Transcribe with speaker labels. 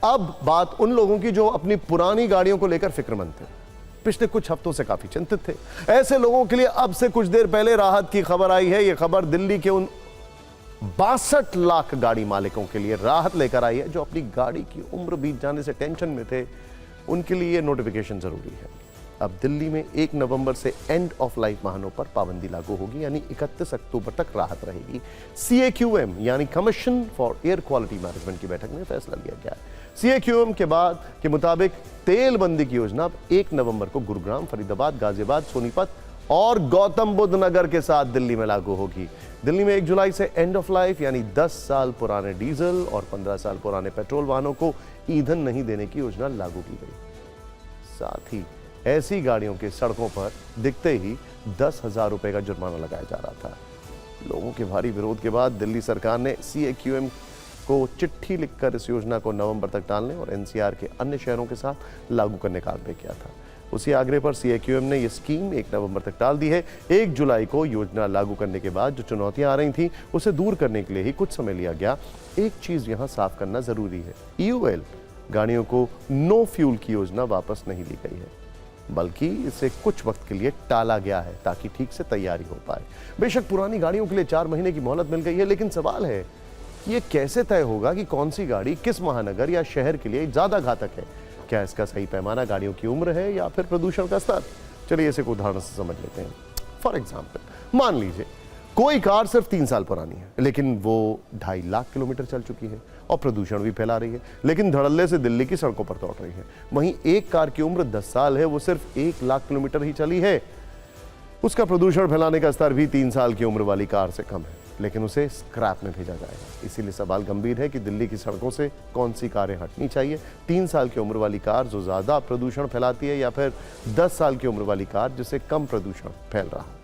Speaker 1: अब बात उन लोगों की जो अपनी पुरानी गाड़ियों को लेकर फिक्रमंद थे, पिछले कुछ हफ्तों से काफी चिंतित थे। ऐसे लोगों के लिए अब से कुछ देर पहले राहत की खबर आई है। यह खबर दिल्ली के उन 62 लाख गाड़ी मालिकों के लिए राहत लेकर आई है जो अपनी गाड़ी की उम्र बीत जाने से टेंशन में थे। उनके लिए यह नोटिफिकेशन जरूरी है। अब दिल्ली में 1 नवंबर से एंड ऑफ लाइफ वाहनों पर पाबंदी लागू होगी, यानी 31 अक्टूबर तक राहत रहेगी। CAQM यानी commission for air quality management की बैठक में फैसला लिया गया है। CAQM के बाद के मुताबिक तेल बंदी की योजना अब 1 नवंबर को गुरुग्राम, फरीदाबाद, गाजियाबाद, सोनीपत और गौतम बुद्ध नगर के साथ दिल्ली में लागू होगी। दिल्ली में 1 जुलाई से एंड ऑफ लाइफ यानी 10 साल पुराने डीजल और 15 साल पुराने पेट्रोल वाहनों को ईंधन नहीं देने की योजना लागू की गई। साथ ही ऐसी गाड़ियों के सड़कों पर दिखते ही 10,000 रुपए का जुर्माना लगाया जा रहा था। लोगों के भारी विरोध के बाद दिल्ली सरकार ने CAQM को चिट्ठी लिखकर इस योजना को नवंबर तक टालने और NCR के अन्य शहरों के साथ लागू करने का आग्रह किया था। उसी आग्रह पर CAQM ने यह स्कीम 1 नवंबर तक टाल दी है। 1 जुलाई को योजना लागू करने के बाद जो चुनौतियां आ रही थी उसे दूर करने के लिए ही कुछ समय लिया गया। एक चीज यहां साफ करना जरूरी है, EOL गाड़ियों को नो फ्यूल की योजना वापस नहीं ली गई है, बल्कि इसे कुछ वक्त के लिए टाला गया है ताकि ठीक से तैयारी हो पाए। बेशक पुरानी गाड़ियों के लिए 4 महीने की मोहलत मिल गई है, लेकिन सवाल है कि ये कैसे तय होगा कि कौन सी गाड़ी किस महानगर या शहर के लिए ज्यादा घातक है? क्या इसका सही पैमाना गाड़ियों की उम्र है या फिर प्रदूषण का स्तर? चलिए इसे एक उदाहरण से समझ लेते हैं। फॉर एग्जाम्पल, मान लीजिए कोई कार सिर्फ 3 साल पुरानी है, लेकिन वो 2.5 लाख किलोमीटर चल चुकी है और प्रदूषण भी फैला रही है, लेकिन धड़ल्ले से दिल्ली की सड़कों पर दौड़ रही है। वहीं एक कार की उम्र 10 साल है, वो सिर्फ 1 लाख किलोमीटर ही चली है, उसका प्रदूषण फैलाने का स्तर भी 3 साल की उम्र वाली कार से कम है, लेकिन उसे स्क्रैप में भेजा जाएगा। इसीलिए सवाल गंभीर है कि दिल्ली की सड़कों से कौन सी कारें हटनी चाहिए? 3 साल की उम्र वाली कार जो ज्यादा प्रदूषण फैलाती है या फिर 10 साल की उम्र वाली कार जिससे कम प्रदूषण फैल रहा है?